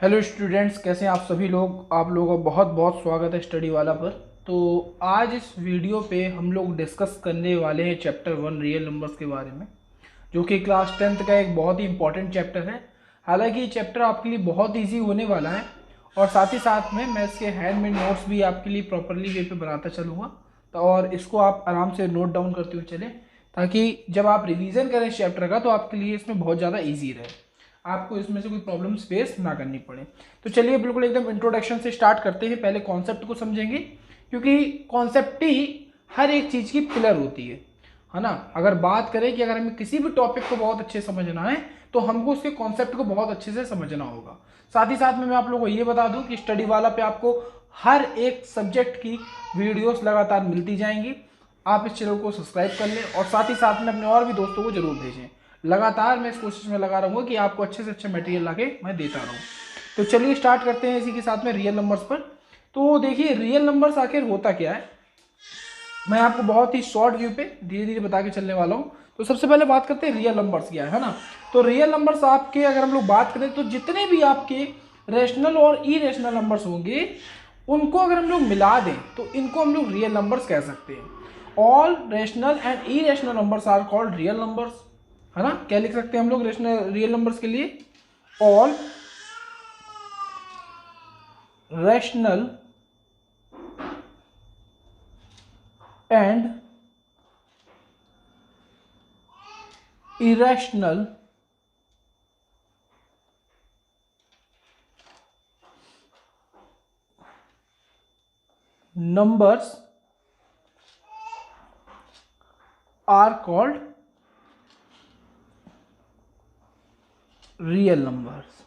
Hello students, कैसे हैं आप सभी लोग। आप लोगों का बहुत बहुत स्वागत है स्टडी वाला पर। तो आज इस वीडियो पे हम लोग डिस्कस करने वाले हैं चैप्टर 1 रियल नंबर्स के बारे में, जो कि क्लास 10th का एक बहुत ही इंपॉर्टेंट चैप्टर है। हालांकि ये चैप्टर आपके लिए बहुत ईजी होने वाला है और साथ ही साथ में मैं इसके हैंडमेड नोट्स भी आपके लिए प्रॉपरली वे पे बनाता चलूँगा। तो और इसको आप आराम से नोट डाउन करते हुए चलें, ताकि जब आप रिवीजन करें इस चैप्टर का तो आपके लिए इसमें बहुत ज़्यादा ईजी रहे, आपको इसमें से कोई प्रॉब्लम्स फेस ना करनी पड़े। तो चलिए बिल्कुल एकदम इंट्रोडक्शन से स्टार्ट करते हैं। पहले कॉन्सेप्ट को समझेंगे, क्योंकि कॉन्सेप्ट ही हर एक चीज़ की पिलर होती है ना। अगर बात करें कि अगर हमें किसी भी टॉपिक को बहुत अच्छे से समझना है तो हमको उसके कॉन्सेप्ट को बहुत अच्छे से समझना होगा। साथ ही साथ में मैं आप लोगों को ये बता दूं कि स्टडी वाला पे आपको हर एक सब्जेक्ट की वीडियोस लगातार मिलती जाएंगी। आप इस चैनल को सब्सक्राइब कर लें और साथ ही साथ में अपने और भी दोस्तों को जरूर भेजें। लगातार मैं इस कोशिश में लगा रहूँगा कि आपको अच्छे से अच्छे मटेरियल लाके मैं देता रहूँ। तो चलिए स्टार्ट करते हैं इसी के साथ में रियल नंबर्स पर। तो देखिए रियल नंबर्स आखिर होता क्या है, मैं आपको बहुत ही शॉर्ट व्यू पे धीरे धीरे बता के चलने वाला हूँ। तो सबसे पहले बात करते हैं रियल नंबर्स क्या है ना। तो रियल नंबर्स आपके अगर हम लोग बात करें तो जितने भी आपके रेशनल और इरेशनल नंबर्स होंगे उनको अगर हम लोग मिला दें तो इनको हम लोग रियल नंबर्स कह सकते हैं। All rational and irrational numbers are called real numbers, है ना। क्या लिख सकते हैं हम लोग रेशनल रियल नंबर्स के लिए? All rational and irrational numbers are called real numbers।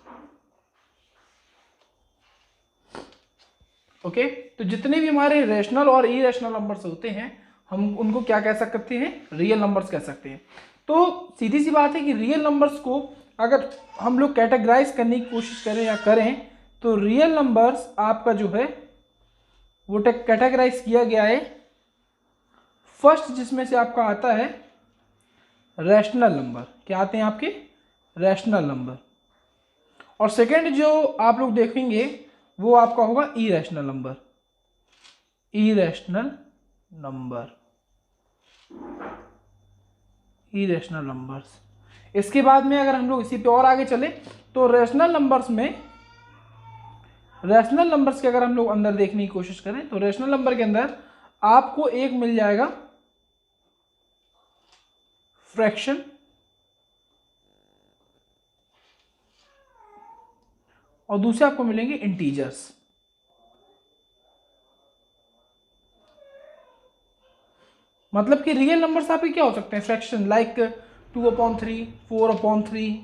Okay, तो जितने भी हमारे रेशनल और इरेशनल नंबर्स होते हैं हम उनको क्या कह सकते हैं? रियल नंबर्स कह सकते हैं। तो सीधी सी बात है कि रियल नंबर्स को अगर हम लोग कैटेगराइज करने की कोशिश करें या करें तो रियल नंबर्स आपका जो है वो कैटेगराइज किया गया है। फर्स्ट जिसमें से आपका आता है रैशनल नंबर। क्या आते हैं आपके? Rational number. और सेकंड जो आप लोग देखेंगे वो आपका होगा irrational number. Irrational number, irrational numbers. इसके बाद में अगर हम लोग इसी पे और आगे चले तो रैशनल नंबर्स में, रैशनल नंबर्स के अगर हम लोग अंदर देखने की कोशिश करें तो रैशनल नंबर के अंदर आपको एक मिल जाएगा फ्रैक्शन, और दूसरे आपको मिलेंगे इंटीजर्स। मतलब कि रियल नंबर्स आपके क्या हो सकते हैं? फ्रैक्शन लाइक 2/3, 4/3,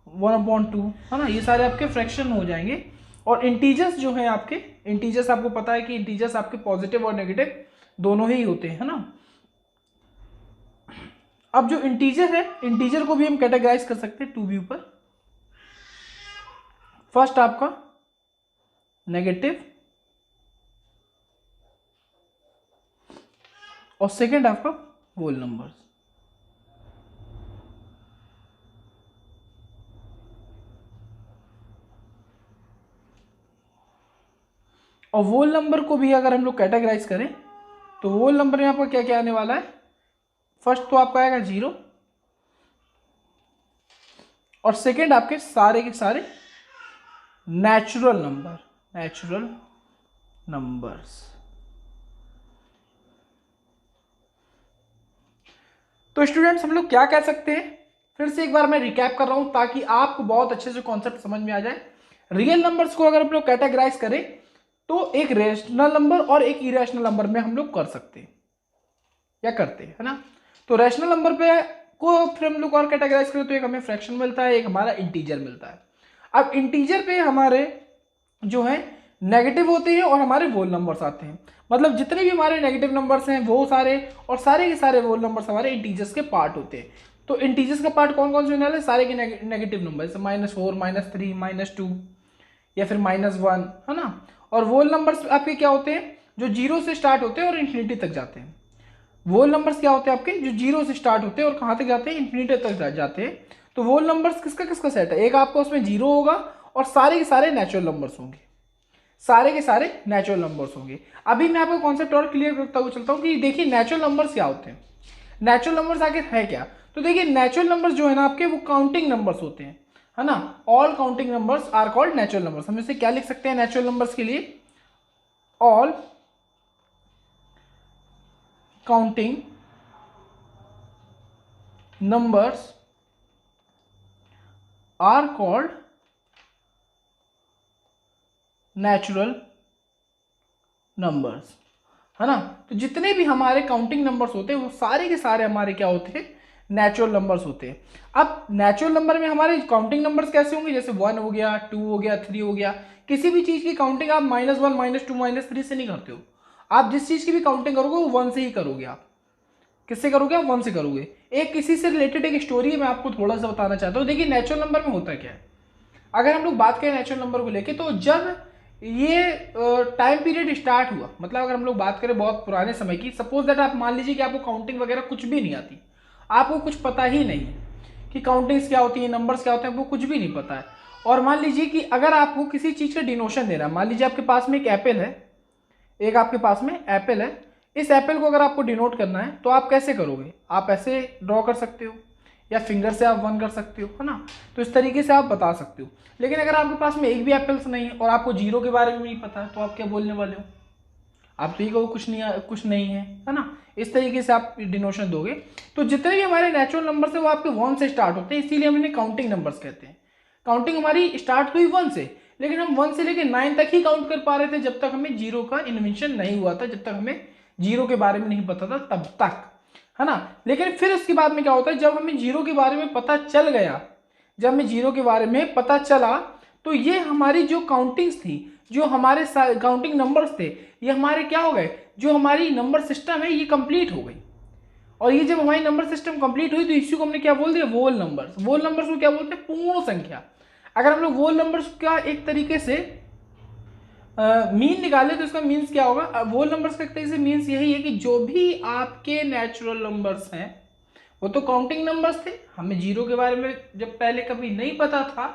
1/2, है ना। ये सारे आपके फ्रैक्शन हो जाएंगे। और इंटीजर्स जो है आपके, इंटीजर्स आपको पता है कि इंटीजर्स आपके पॉजिटिव और नेगेटिव दोनों ही होते हैं, है ना। अब जो इंटीजर है, इंटीजर को भी हम कैटेगराइज कर सकते हैं 2 व्यू पर। फर्स्ट आपका नेगेटिव और सेकंड आपका होल नंबर्स। और होल नंबर को भी अगर हम लोग कैटेगराइज करें तो होल नंबर में आपका क्या क्या आने वाला है? फर्स्ट तो आपका आएगा 0 और सेकंड आपके सारे के सारे नेचुरल नंबर, नेचुरल नंबर्स। तो स्टूडेंट्स हम लोग क्या कह सकते हैं? फिर से एक बार मैं रिकैप कर रहा हूं ताकि आपको बहुत अच्छे से कॉन्सेप्ट समझ में आ जाए। रियल नंबर्स को अगर हम लोग कैटेगराइज करें तो एक रेशनल नंबर और एक इरेशनल नंबर में हम लोग कर सकते हैं या करते हैं, है ना। तो रेशनल नंबर पे को फिर हम लोग और कैटेगराइज करें तो एक हमें फ्रैक्शन मिलता है, एक हमारा इंटीजर मिलता है। अब इंटीजर पे हमारे जो है नेगेटिव होते हैं और हमारे होल नंबर्स आते हैं। मतलब जितने भी हमारे नेगेटिव नंबर्स हैं वो सारे और सारे के सारे होल नंबर्स हमारे इंटीजर्स के पार्ट होते हैं। तो इंटीजर्स का पार्ट कौन कौन से होने वाले? सारे के नेगेटिव नंबर, जैसे -4, -3, -2 या फिर -1, है ना। और होल नंबर्स आपके क्या होते हैं? जो 0 से स्टार्ट होते हैं और इन्फिनिटी तक जाते हैं। होल नंबर्स क्या होते हैं आपके? जो 0 से स्टार्ट होते हैं और कहाँ तक जाते हैं? इन्फिनिटी तक जाते हैं। तो होल नंबर्स किसका किसका सेट है? एक आपका उसमें 0 होगा और सारे के सारे नेचुरल नंबर्स होंगे, सारे के सारे नेचुरल नंबर्स होंगे। अभी मैं आपको कॉन्सेप्ट और क्लियर करता हुआ चलता हूँ कि देखिए नेचुरल नंबर्स क्या होते हैं। नेचुरल नंबर्स आखिर है क्या? तो देखिए नेचुरल नंबर्स जो है ना आपके, वो काउंटिंग नंबर्स होते हैं, है ना। All counting numbers are called natural numbers. हम इसे क्या लिख सकते हैं नेचुरल नंबर्स के लिए? All counting numbers are called natural numbers, है ना। तो जितने भी हमारे काउंटिंग नंबर्स होते हैं वो सारे के सारे हमारे क्या होते हैं? नेचुरल नंबर्स होते हैं। अब नेचुरल नंबर में हमारे काउंटिंग नंबर्स कैसे होंगे? जैसे 1 हो गया, 2 हो गया, 3 हो गया। किसी भी चीज की काउंटिंग आप -1, -2, -3 से नहीं करते हो। आप जिस चीज की भी काउंटिंग करोगे वो 1 से ही करोगे। आप किससे करोगे? आप 1 से करोगे। एक किसी से रिलेटेड एक स्टोरी है, मैं आपको थोड़ा सा बताना चाहता हूँ। देखिए नेचुरल नंबर में होता क्या है, अगर हम लोग बात करें नेचुरल नंबर को लेके, तो जब ये टाइम पीरियड स्टार्ट हुआ, मतलब अगर हम लोग बात करें बहुत पुराने समय की, सपोज दैट आप मान लीजिए कि आपको काउंटिंग वगैरह कुछ भी नहीं आती, आपको कुछ पता ही नहीं है कि काउंटिंग्स क्या होती है, नंबर्स क्या होते हैं, आपको कुछ भी नहीं पता है। और मान लीजिए कि अगर आपको किसी चीज़ का डिनोशन देना है, मान लीजिए आपके पास में एक एप्पल है, एक आपके पास में एप्पल है, इस एप्पल को अगर आपको डिनोट करना है तो आप कैसे करोगे? आप ऐसे ड्रॉ कर सकते हो या फिंगर से आप 1 कर सकते हो, है ना। तो इस तरीके से आप बता सकते हो। लेकिन अगर आपके पास में एक भी एप्पल्स नहीं है और आपको जीरो के बारे में नहीं पता है, तो आप क्या बोलने वाले हो? आप तो ये कहो कुछ नहीं है ना। इस तरीके से आप डिनोशन दोगे। तो जितने भी हमारे नेचुरल नंबर्स है वो आपके 1 से स्टार्ट होते हैं, इसीलिए हम इन्हें काउंटिंग नंबर्स कहते हैं। काउंटिंग हमारी स्टार्ट हुई 1 से, लेकिन हम 1 से लेकर 9 तक ही काउंट कर पा रहे थे, जब तक हमें जीरो का इन्वेंशन नहीं हुआ था, जब तक हमें जीरो के बारे में नहीं पता था तब तक, है ना। लेकिन फिर उसके बाद में क्या होता है, जब हमें जीरो के बारे में पता चल गया, जब हमें जीरो के बारे में पता चला, तो ये हमारी जो काउंटिंग्स थी, जो हमारे काउंटिंग नंबर्स थे, ये हमारे क्या हो गए, जो हमारी नंबर सिस्टम है ये कंप्लीट हो गई। और ये जब हमारी नंबर सिस्टम कंप्लीट हुई तो इसी को हमने क्या बोल दिया? वोल नंबर्स। वोल नंबर्स को क्या बोलते हैं? पूर्ण संख्या। अगर हम लोग वोल नंबर्स का एक तरीके से मीन निकाले तो इसका मीन्स क्या होगा? वोल नंबर्स का एक तरीके से मीन्स यही है कि जो भी आपके नेचुरल नंबर्स हैं वो तो काउंटिंग नंबर्स थे, हमें जीरो के बारे में जब पहले कभी नहीं पता था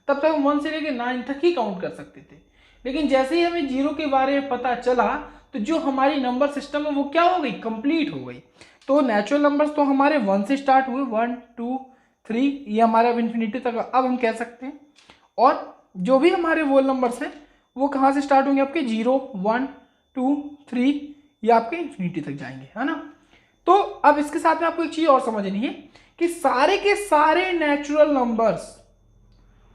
तब तक हम 1 से लेकर 9 तक ही काउंट कर सकते थे। लेकिन जैसे ही हमें जीरो के बारे में पता चला तो जो हमारी नंबर सिस्टम है वो क्या हो गई? कंप्लीट हो गई। तो नेचुरल नंबर्स तो हमारे 1 से स्टार्ट हुए, 1 2 3, ये हमारे अब इन्फिनिटी तक अब हम कह सकते हैं। और जो भी हमारे वोल नंबर्स हैं वो कहाँ से स्टार्ट होंगे? आपके 0 1 2 3, ये आपके इन्फिनिटी तक जाएंगे, है ना। तो अब इसके साथ में आपको एक चीज और समझनी है कि सारे के सारे नेचुरल नंबर्स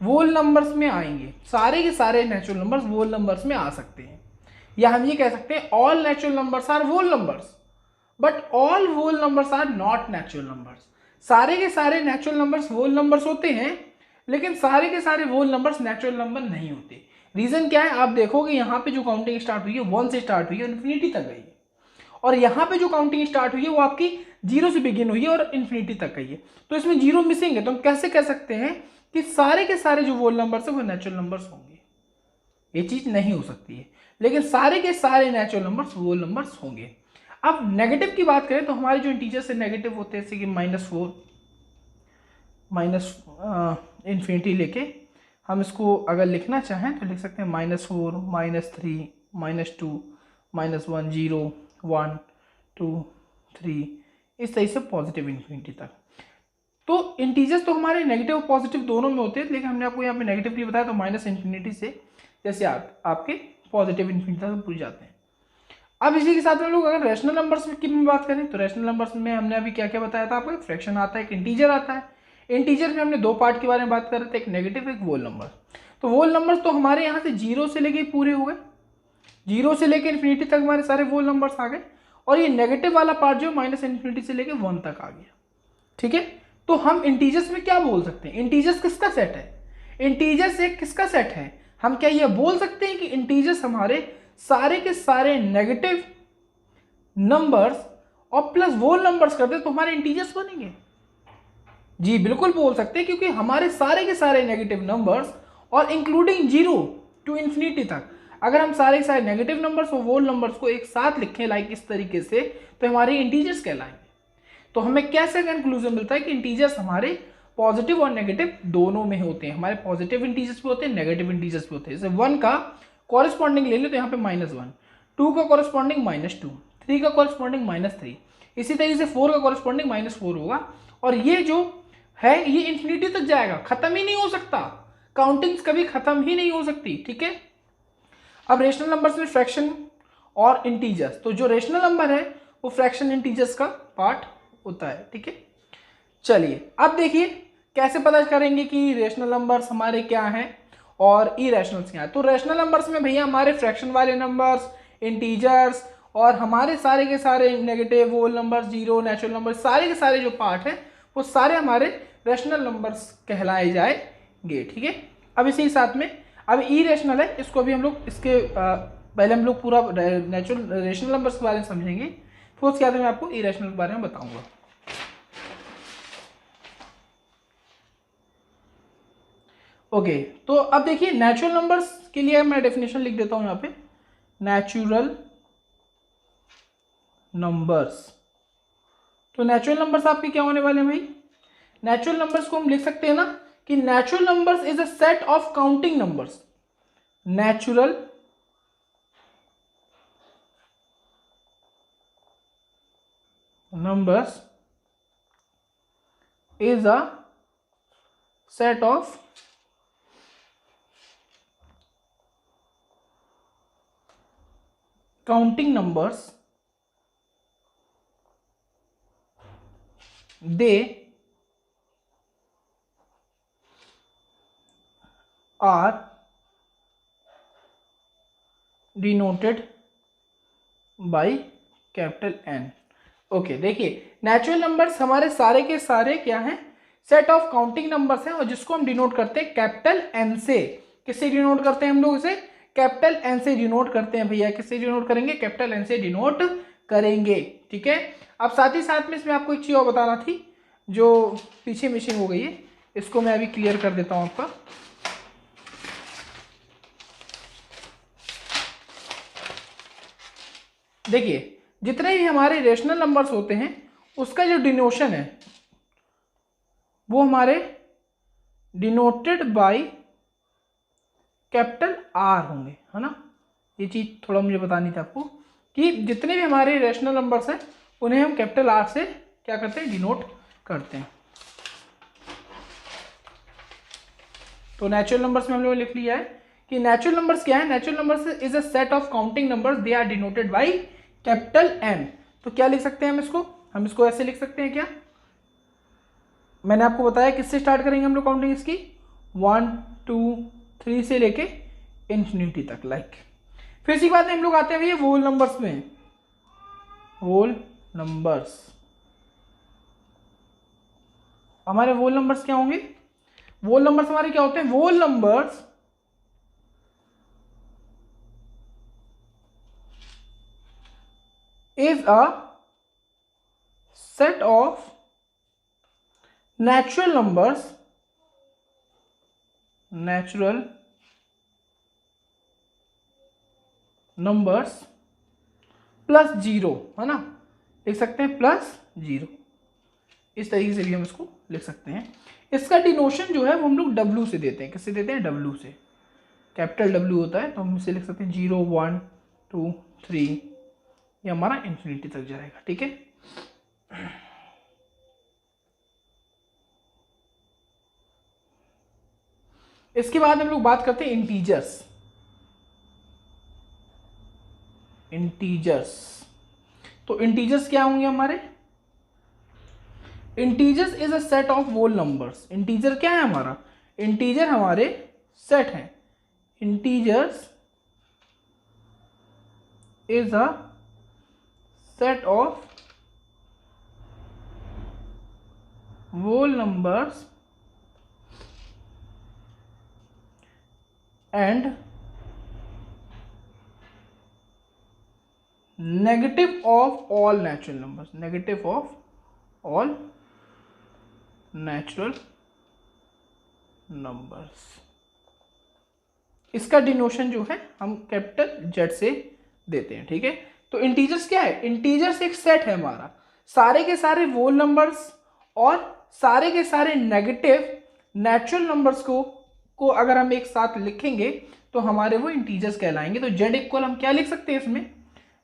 वोल नंबर्स में आएंगे, सारे के सारे नेचुरल नंबर्स वोल नंबर्स में आ सकते हैं, या हम ये कह सकते हैं all natural numbers are whole numbers, but all whole numbers are not natural numbers. सारे के सारे नेचुरल नंबर्स वोल नंबर्स होते हैं, लेकिन सारे के सारे वोल नंबर्स नेचुरल नंबर नहीं होते। रीजन क्या है? आप देखोगे यहाँ पे जो काउंटिंग स्टार्ट हुई है 1 से स्टार्ट हुई है, इन्फिनिटी तक गई है, और यहाँ पे जो काउंटिंग स्टार्ट हुई है वो आपकी 0 से बिगिन हुई है और इन्फिनिटी तक गई है। तो इसमें 0 मिसिंग है, तो हम कैसे कह सकते हैं कि सारे के सारे जो वोल नंबर्स है वो नेचुरल नंबर्स होंगे? ये चीज नहीं हो सकती है। लेकिन सारे के सारे नेचुरल नंबर्स वोल नंबर्स होंगे। अब नेगेटिव की बात करें तो हमारे जो इंटीजर्स है नेगेटिव होते हैं, जैसे कि -4 माइनस इन्फिनिटी लेके हम इसको अगर लिखना चाहें तो लिख सकते हैं -4 -3 -2 -1 0 1 2 3, इस तरह से पॉजिटिव इन्फिनिटी तक। तो इंटीजर्स तो हमारे नेगेटिव और पॉजिटिव दोनों में होते हैं, लेकिन हमने आपको यहाँ पे नेगेटिव के लिए बताया, तो माइनस इन्फिनिटी से जैसे आपके पॉजिटिव इन्फिनिटी तक पूछ जाते हैं। अब इसी के साथ में लोग अगर रैशनल नंबर्स की बात करें तो रैशनल नंबर्स में हमने अभी क्या क्या बताया था आपको? एक फ्रैक्शन आता है, एक इंटीजर आता है। इंटीजर में हमने 2 पार्ट के बारे में बात कर रहे थे, एक नेगेटिव एक वोल नंबर। तो वोल नंबर्स तो हमारे यहाँ से 0 से लेके पूरे हो गए, 0 से लेके इन्फिनिटी तक हमारे सारे वोल नंबर्स आ गए, और ये नेगेटिव वाला पार्ट जो माइनस इन्फिनिटी से लेके 1 तक आ गया। ठीक है, तो हम इंटीजर्स में क्या बोल सकते हैं? इंटीजर्स किसका सेट है? इंटीजर्स एक किसका सेट है? हम क्या ये बोल सकते हैं कि इंटीजर्स हमारे सारे के सारे नेगेटिव नंबर्स और प्लस वोल नंबर्स कर दे तो हमारे इंटीजर्स बनेंगे? जी बिल्कुल बोल सकते हैं, क्योंकि हमारे सारे के सारे नेगेटिव नंबर्स और इंक्लूडिंग 0 टू इन्फिनिटी तक, अगर हम सारे के सारे नेगेटिव नंबर्स और वोल नंबर्स को एक साथ लिखें लाइक इस तरीके से, तो हमारे इंटीजर्स कहलाएंगे। तो हमें कैसे कंक्लूजन मिलता है कि इंटीजर्स हमारे पॉजिटिव और नेगेटिव दोनों में होते हैं। हमारे पॉजिटिव इंटीजर्स भी होते हैं, नेगेटिव इंटीजर्स भी होते हैं। जैसे 1 का कॉरेस्पॉन्डिंग ले लो तो यहाँ पे -1, 2 का कॉरेस्पॉन्डिंग -2, 3 का कॉरेस्पॉन्डिंग -3, इसी तरीके से 4 का कॉरेस्पॉन्डिंग -4 होगा। और ये जो है ये इंफिनिटी तक जाएगा, खत्म ही नहीं हो सकता, काउंटिंग्स कभी खत्म ही नहीं हो सकती, ठीक है। अब रेशनल नंबर्स में फ्रैक्शन और इंटीजर्स, तो जो रेशनल नंबर है वो फ्रैक्शन इंटीजर्स का पार्ट होता है, ठीक है। चलिए अब देखिए कैसे पता करेंगे कि रेशनल नंबर्स हमारे क्या हैं और इरेशनल्स क्या हैं। तो रेशनल नंबर्स में भैया हमारे फ्रैक्शन वाले नंबर्स, इंटीजर्स और हमारे सारे के सारे negative, whole numbers, zero, natural number, सारे के सारे जो पार्ट हैं वो सारे हमारे रेशनल नंबर्स कहलाए जाएंगे, ठीक है। अब इसी साथ में अब इरेशनल है, इसको अभी हम लोग इसके पहले हम लोग पूरा नेचुरल रेशनल नंबर्स के बारे में समझेंगे, फिर उसके बाद मैं आपको इरेशनल के बारे में बताऊंगा। ओके, तो अब देखिए नेचुरल नंबर्स के लिए मैं डेफिनेशन लिख देता हूं यहाँ पे, नेचुरल नंबर्स। तो नेचुरल नंबर्स आपके क्या होने वाले हैं भाई? नेचुरल नंबर्स को हम लिख सकते हैं ना कि natural numbers is a set of counting numbers. Natural numbers is a set of counting numbers. They are denoted by capital N। Okay, देखिए नेचुरल नंबर्स हमारे सारे के सारे क्या हैं? सेट ऑफ काउंटिंग नंबर्स हैं और जिसको हम डिनोट करते हैं कैपिटल N से। किससे डिनोट करते हैं हम लोग इसे? कैपिटल N से डिनोट करते हैं भैया। किससे डिनोट करेंगे? कैपिटल N से डिनोट करेंगे, ठीक है। अब साथ ही साथ में इसमें आपको एक चीज और बताना थी जो पीछे मिसिंग हो गई है, इसको मैं अभी क्लियर कर देता हूं आपका। देखिए जितने भी हमारे रेशनल नंबर्स होते हैं उसका जो डिनोशन है वो हमारे डिनोटेड बाय कैपिटल R होंगे, है ना। ये चीज थोड़ा मुझे बतानी थी आपको कि जितने भी हमारे रेशनल नंबर्स हैं उन्हें हम कैपिटल R से क्या करते हैं? डिनोट करते हैं। तो नेचुरल नंबर्स में हम लोगों ने लिख लिया है कि नेचुरल नंबर्स क्या है? Natural numbers is a set of counting numbers, they are denoted by capital N। तो क्या लिख सकते हैं हम इसको? हम इसको ऐसे लिख सकते हैं क्या? मैंने आपको बताया किससे स्टार्ट करेंगे हम लोग काउंटिंग इसकी, 1 2 3 से लेके इंफिनिटी तक, लाइक। फिर इसी बात में हम लोग आते हैं भैया होल नंबर्स में। होल नंबर्स, हमारे होल नंबर्स क्या होंगे? होल नंबर्स हमारे क्या होते हैं? Whole numbers is a set of natural numbers plus zero, है ना। लिख सकते हैं प्लस जीरो, इस तरीके से भी हम इसको लिख सकते हैं। इसका डिनोशन जो है वो हम लोग W से देते हैं। किससे देते हैं? W से। कैपिटल W होता है तो हम इसे लिख सकते हैं 0 1 2 3, ये हमारा इंफिनिटी तक जाएगा, ठीक है। इसके बाद हम लोग बात करते हैं इंटीजर्स। इंटीजर्स, तो इंटीजर्स क्या होंगे हमारे? Integers is a set of whole numbers. Integer क्या है हमारा? इंटीजर हमारे सेट हैं। Integers is a set of whole numbers and negative of all natural numbers, negative of all natural numbers। इसका डिनोशन जो है हम कैपिटल Z से देते हैं, ठीक है। तो इंटीजर्स क्या है? इंटीजर्स एक सेट है हमारा, सारे के सारे होल नंबर्स और सारे के सारे नेगेटिव नेचुरल नंबर्स को अगर हम एक साथ लिखेंगे तो हमारे वो इंटीजर्स कहलाएंगे। तो z इक्वल हम क्या लिख सकते हैं इसमें,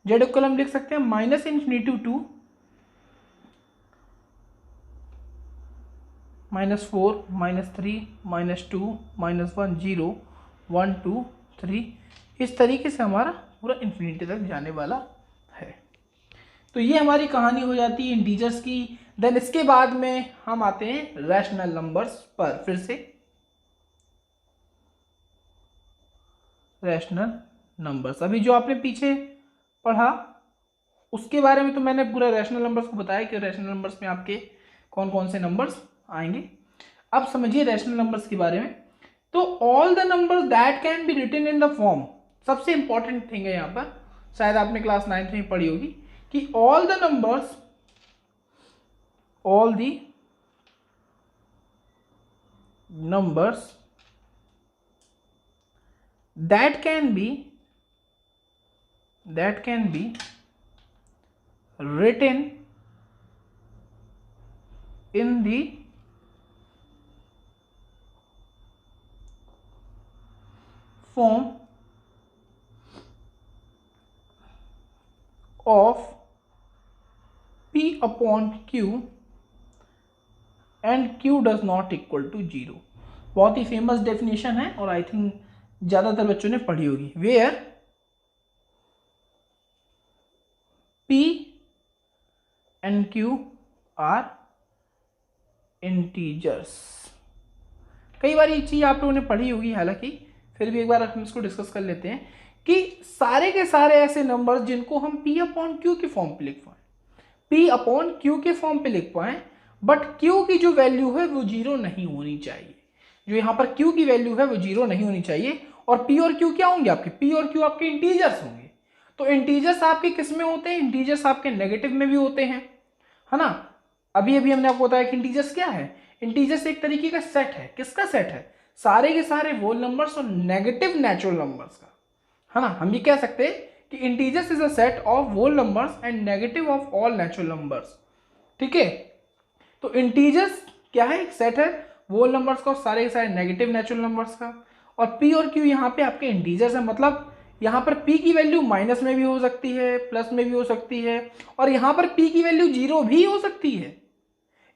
z इक्वल हम लिख सकते हैं -∞ to -4 -3 -2 -1 0 1 2 3, इस तरीके से हमारा पूरा इन्फिनिटी तक जाने वाला है। तो ये हमारी कहानी हो जाती है इंटीजर्स की। देन इसके बाद में हम आते हैं रैशनल नंबर्स पर। फिर से रैशनल नंबर्स, अभी जो आपने पीछे पढ़ा उसके बारे में तो मैंने पूरा रैशनल नंबर्स को बताया कि रैशनल नंबर्स में आपके कौन कौन से नंबर्स आएंगे। अब समझिए रैशनल नंबर्स के बारे में। तो all the numbers that can be written in the form, सबसे इंपॉर्टेंट थिंग है यहाँ पर, शायद आपने क्लास 9th में पढ़ी होगी कि all the numbers that can be written in the form of P upon Q and Q does not equal to 0। बहुत ही फेमस डेफिनेशन है और आई थिंक ज़्यादातर बच्चों ने पढ़ी होगी। Where P and Q are integers. कई बार ये चीज़ आप लोगों ने पढ़ी होगी, हालांकि फिर भी एक बार हम इसको डिस्कस कर लेते हैं कि सारे के सारे ऐसे नंबर्स जिनको हम P अपॉन Q के फॉर्म पे लिख पाएं, P अपॉन Q के फॉर्म पे लिख पाएं, बट Q की जो वैल्यू है वो 0 नहीं होनी चाहिए। जो यहाँ पर Q की वैल्यू है वो 0 नहीं होनी चाहिए। और P और Q क्या होंगे आपके, P और Q आपके इंटीजर्स होंगे। तो इंटीजर्स आपके किस में होते हैं, इंटीजर्स आपके नेगेटिव में भी होते हैं, है ना। अभी अभी हमने आपको बताया कि इंटीजर्स क्या है, इंटीजर्स एक तरीके का सेट है। किसका सेट है, सारे के सारे होल नंबर्स और नेगेटिव नेचुरल नंबर्स का, है ना। हम ये कह सकते हैं कि integers is a set of whole numbers and negative of all natural numbers. ठीक है, तो इंटीजर्स क्या है, एक सेट है होल नंबर्स का और सारे के सारे नेगेटिव नेचुरल नंबर्स का। और P और Q यहाँ पे आपके इंटीजर्स है, मतलब यहाँ पर P की वैल्यू माइनस में भी हो सकती है, प्लस में भी हो सकती है, और यहाँ पर P की वैल्यू 0 भी हो सकती है।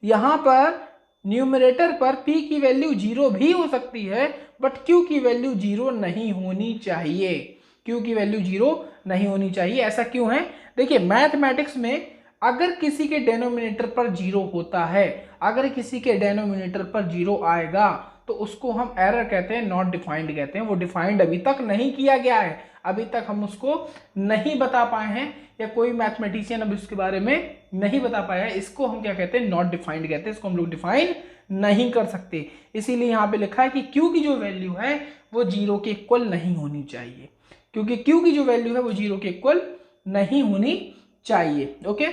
यहाँ पर न्यूमरेटर पर P की वैल्यू 0 भी हो सकती है, बट Q की वैल्यू 0 नहीं होनी चाहिए। Q की वैल्यू 0 नहीं होनी चाहिए। ऐसा क्यों है, देखिए मैथमेटिक्स में अगर किसी के डेनोमिनेटर पर 0 होता है, अगर किसी के डेनोमिनेटर पर 0 आएगा तो उसको हम एरर कहते हैं, नॉट डिफाइंड कहते हैं। वो डिफाइंड अभी तक नहीं किया गया है, अभी तक हम उसको नहीं बता पाए हैं, या कोई मैथमेटिशियन अभी उसके बारे में नहीं बता पाया है। इसको हम क्या कहते हैं, नॉट डिफाइंड कहते हैं। इसको हम लोग डिफाइन नहीं कर सकते, इसीलिए यहाँ पे लिखा है कि Q की जो वैल्यू है वो 0 के इक्वल नहीं होनी चाहिए, क्योंकि Q की जो वैल्यू है वो 0 के इक्वल नहीं होनी चाहिए। ओके,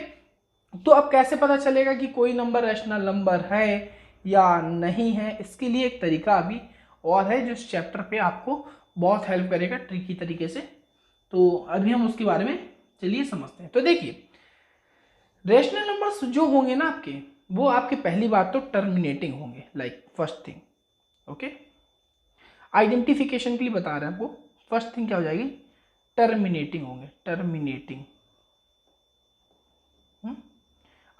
तो अब कैसे पता चलेगा कि कोई नंबर रैशनल नंबर है या नहीं है, इसके लिए एक तरीका अभी और है जो इस चैप्टर पे आपको बहुत हेल्प करेगा ट्रिकी तरीके से। तो अभी हम उसके बारे में चलिए समझते हैं। तो देखिए रैशनल नंबर्स जो होंगे ना आपके, वो आपके पहली बात तो टर्मिनेटिंग होंगे, like first thing. Okay, identification के लिए बता रहे हैं आपको, फर्स्ट थिंग क्या हो जाएगी, टर्मिनेटिंग होंगे, टर्मिनेटिंग।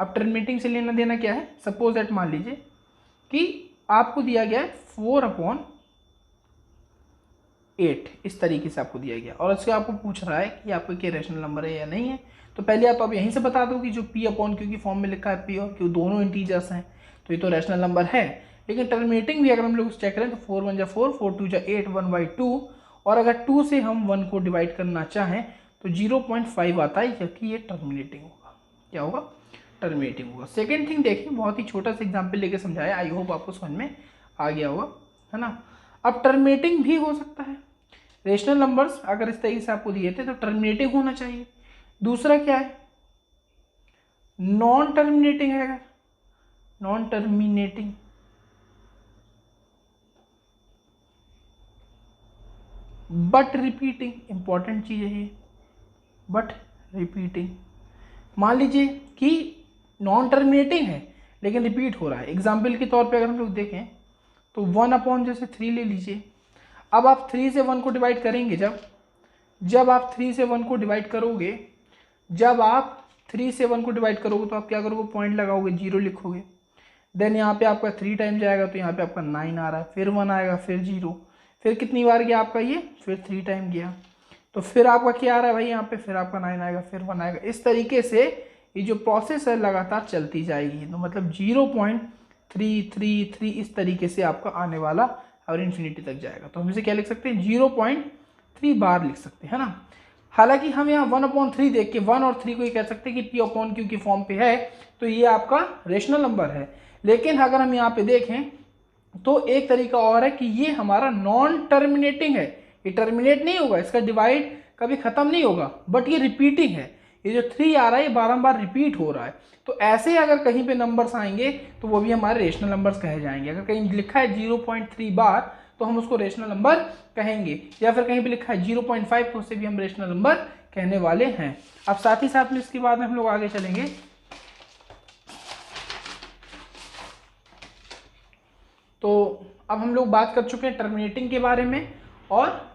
अब टर्मिनेटिंग से लेना देना क्या है, सपोज दैट मान लीजिए कि आपको दिया गया है 4/8, इस तरीके से आपको दिया गया, और उससे आपको पूछ रहा है कि आपको क्या रैशनल नंबर है या नहीं है। तो पहले आप अब यहीं से बता दो कि जो P अपॉन Q की फॉर्म में लिखा है P और Q दोनों इंटीजर्स हैं, तो ये तो रैशनल नंबर है। लेकिन टर्मिनेटिंग भी अगर हम लोग चेक करें तो 4 1 जा 4, 4 2 जा 8, 1/2, और अगर 2 से हम 1 को डिवाइड करना चाहें तो 0.5 आता है, क्योंकि ये टर्मिनेटिंग होगा। क्या होगा, टर्मिनेटिंग होगा। सेकेंड थिंग देखिए, बहुत ही छोटा सा एग्जाम्पल लेके समझाया, आई होप आपको समझ में आ गया होगा, है ना। अब टर्मिनेटिंग भी हो सकता है, रेशनल नंबर्स अगर इस तरीके से आपको दिए थे तो टर्मिनेटिंग होना चाहिए। दूसरा क्या है, नॉन टर्मिनेटिंग है, अगर non terminating, but repeating, important चीज है ये, बट रिपीटिंग। मान लीजिए कि नॉन टर्मिनेटिंग है लेकिन रिपीट हो रहा है। एग्जाम्पल के तौर पे अगर हम लोग देखें तो 1 जैसे 3 ले लीजिए। अब आप 3 से 1 को डिवाइड करेंगे, जब आप 3 से 1 को डिवाइड करोगे, जब आप 3 से 1 को डिवाइड करोगे तो आप क्या करोगे, पॉइंट लगाओगे, 0 लिखोगे। देन यहाँ पे आपका 3 टाइम जाएगा तो यहाँ पे आपका 9 आ रहा है, फिर 1 आएगा, फिर 0, फिर कितनी बार गया आपका ये, फिर 3 टाइम गया, तो फिर आपका क्या आ रहा है भाई यहाँ पे, फिर आपका 9 आएगा, फिर 1 आएगा। इस तरीके से ये जो प्रोसेस है लगातार चलती जाएगी। तो मतलब 0.333 इस तरीके से आपका आने वाला और इन्फिनिटी तक जाएगा। तो हम इसे क्या लिख सकते हैं, 0.3 बार लिख सकते हैं, है ना। हालांकि हम यहाँ 1/3 देख के 1 और 3 को ये कह सकते हैं कि P/Q की फॉर्म पे है, तो ये आपका रेशनल नंबर है। लेकिन अगर हम यहाँ पे देखें तो एक तरीका और है कि ये हमारा नॉन टर्मिनेटिंग है, ये टर्मिनेट नहीं होगा, इसका डिवाइड कभी खत्म नहीं होगा, बट ये रिपीटिंग है। ये जो 3 आ रहा है ये बारंबार रिपीट हो रहा है। तो ऐसे अगर कहीं पे नंबर्स आएंगे तो वो भी हमारे रेशनल नंबर्स कहे जाएंगे। अगर कहीं लिखा है 0.3 बार तो हम उसको रेशनल नंबर कहेंगे, या फिर कहीं पे लिखा है 0.5 तो उसे भी हम रेशनल नंबर कहने वाले हैं। अब साथ ही साथ में इसके बाद में हम लोग आगे चलेंगे। तो अब हम लोग बात कर चुके हैं टर्मिनेटिंग के बारे में और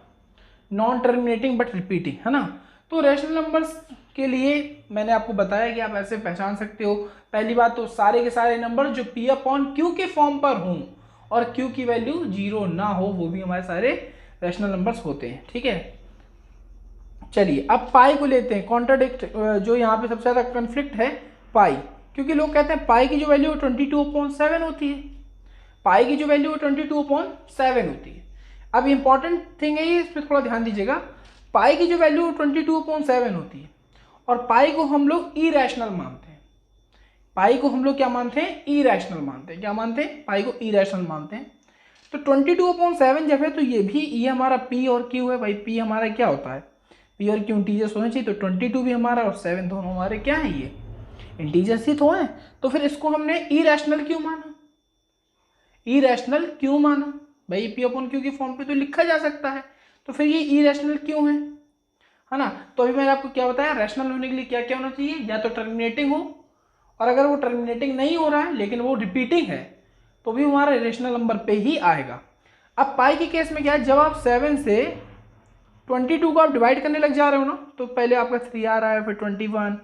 नॉन टर्मिनेटिंग बट रिपीटिंग, है ना। तो रेशनल नंबर्स के लिए मैंने आपको बताया कि आप ऐसे पहचान सकते हो। पहली बात तो सारे के सारे नंबर जो P/Q के फॉर्म पर हों और Q की वैल्यू 0 ना हो, वो भी हमारे सारे रेशनल नंबर्स होते हैं, ठीक है। चलिए अब पाई को लेते हैं। कॉन्ट्राडिक्ट जो यहाँ पे सबसे ज़्यादा कन्फ्लिक्ट है पाई, क्योंकि लोग कहते हैं पाई की जो वैल्यू 22/7 होती है, पाई की जो वैल्यू 22/7 होती है। अब इंपॉर्टेंट थिंग है ये, इस पर थोड़ा ध्यान दीजिएगा। पाई की जो वैल्यू 22/7 होती है और पाई को हम लोग इरेशनल मानते हैं। पाई को हम लोग क्या मानते हैं, इरेशनल मानते हैं। क्या मानते हैं, पाई को इरेशनल मानते हैं। तो 22/7 जब है तो ये हमारा P और Q है भाई। P हमारा क्या होता है, P और Q इंटीजर्स होने चाहिए, तो 22 भी हमारा और 7 दोनों हमारे क्या है, ये इंटीजर्स ही तो हैं। तो फिर इसको हमने इरेशनल क्यों माना, इरेशनल क्यों माना भाई, P/Q की फॉर्म पे तो लिखा जा सकता है, तो फिर ये इरेशनल क्यों है ना। तो अभी मैंने आपको क्या बताया, रैशनल होने के लिए क्या क्या होना चाहिए, या तो टर्मिनेटिंग हो, और अगर वो टर्मिनेटिंग नहीं हो रहा है लेकिन वो रिपीटिंग है तो भी हमारा रेशनल नंबर पे ही आएगा। अब पाई के केस में क्या है, जब आप 7 से 22 को आप डिवाइड करने लग जा रहे हो ना, तो पहले आपका 3 आ रहा है, फिर 21,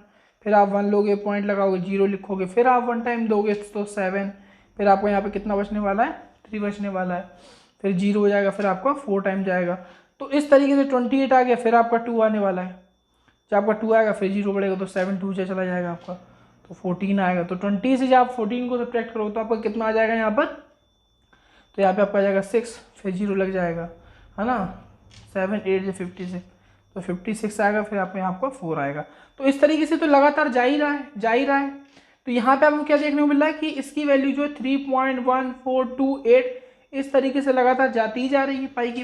फिर आप 1 लोगे, पॉइंट लगाओगे, 0 लिखोगे, फिर आप 1 टाइम दोगे तो 7, फिर आपको यहाँ पे कितना बचने वाला है, 3 बचने वाला है, फिर 0 हो जाएगा, फिर आपका 4 टाइम जाएगा। तो इस तरीके से 28 आ गया, फिर आपका 2 आने वाला है, जब आपका 2 आएगा फिर 0 बढ़ेगा तो 7 2 से चला जाएगा आपका, तो 14 आएगा। तो 20 से जब आप 14 को सब्ट्रैक्ट करो तो आपका कितना आ जाएगा यहाँ पर, तो यहाँ पे आपका आ जाएगा 6, फिर 0 लग जाएगा, है ना। 7 8 से 56, तो 56 आएगा, फिर आप यहाँ आपका 4 आएगा। तो इस तरीके से तो लगातार जा ही रहा है। तो यहाँ पे आपको क्या देखने को मिल रहा है कि इसकी वैल्यू जो है 3.1428 इस तरीके से लगातार जाती ही जा रही है पाई की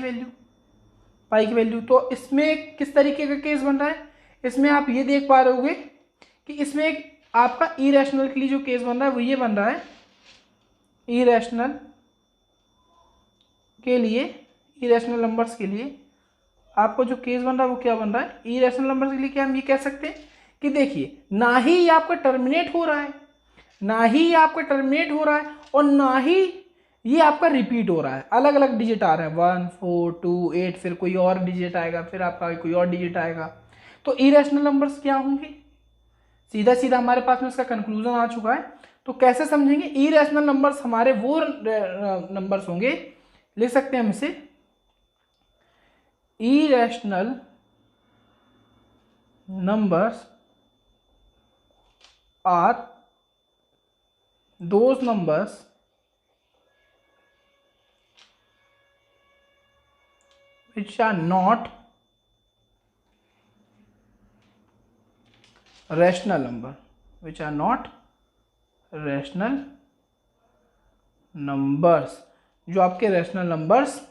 वैल्यू। तो इसमें किस तरीके का केस बन रहा है, इसमें आप ये देख पा रहे होगे कि इसमें एक आपका इरेशनल के लिए जो केस बन रहा है वो ये बन रहा है, इरेशनल के लिए, इरेशनल नंबर्स के लिए आपको जो केस बन रहा है वो क्या बन रहा है, इरेशनल नंबर्स के लिए क्या हम ये कह सकते हैं कि देखिए ना ही ये आपका टर्मिनेट हो रहा है, और ना ही ये आपका रिपीट हो रहा है। अलग अलग डिजिट आ रहे हैं, 1 4 2 8, फिर कोई और डिजिट आएगा, फिर आपका कोई और डिजिट आएगा। तो इरेशनल नंबर्स क्या होंगे, सीधा सीधा हमारे पास में इसका कंक्लूजन आ चुका है। तो कैसे समझेंगे, इरेशनल नंबर्स हमारे वो नंबर्स होंगे, लिख सकते हैं हम इसे, irrational numbers are those numbers which are not rational number, which are not rational numbers, जो आपके रैशनल नंबर्स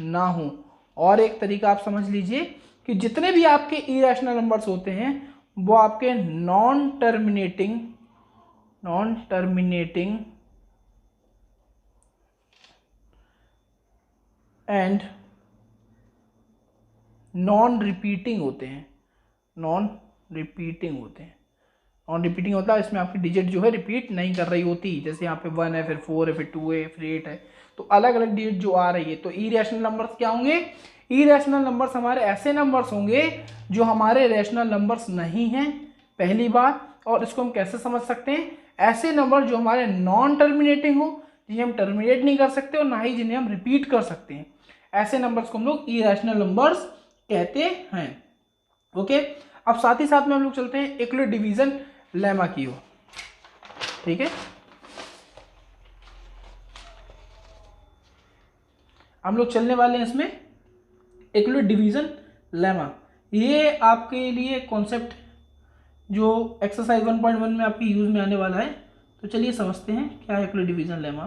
ना हो, और एक तरीका आप समझ लीजिए कि जितने भी आपके इरेशनल नंबर्स होते हैं वो आपके non terminating and non repeating होते हैं, नॉन रिपीटिंग होता है इसमें आपकी डिजिट जो है रिपीट नहीं कर रही होती, जैसे यहाँ पे 1 है, फिर 4 है, फिर 2 है, फिर 8 है, तो अलग अलग डिजिट जो आ रही है। तो इरेशनल नंबर्स क्या होंगे? इरेशनल नंबर्स हमारे ऐसे नंबर्स होंगे जो हमारे रेशनल नंबर्स नहीं हैं, पहली बात। और इसको हम कैसे समझ सकते हैं? ऐसे नंबर जो हमारे नॉन टर्मिनेटिंग हो, जिन्हें हम टर्मिनेट नहीं कर सकते और ना ही जिन्हें हम रिपीट कर सकते हैं, ऐसे नंबर्स को हम लोग इरेशनल नंबर्स कहते हैं। ओके, अब साथ ही साथ में हम लोग चलते हैं यूक्लिड डिवीजन लेमा की ओर। ठीक है, हम लोग चलने वाले हैं इसमें यूक्लिड डिवीजन लेमा। ये आपके लिए कॉन्सेप्ट जो एक्सरसाइज 1.1 में आपकी यूज में आने वाला है। तो चलिए समझते हैं क्या है यूक्लिड डिवीजन लेमा।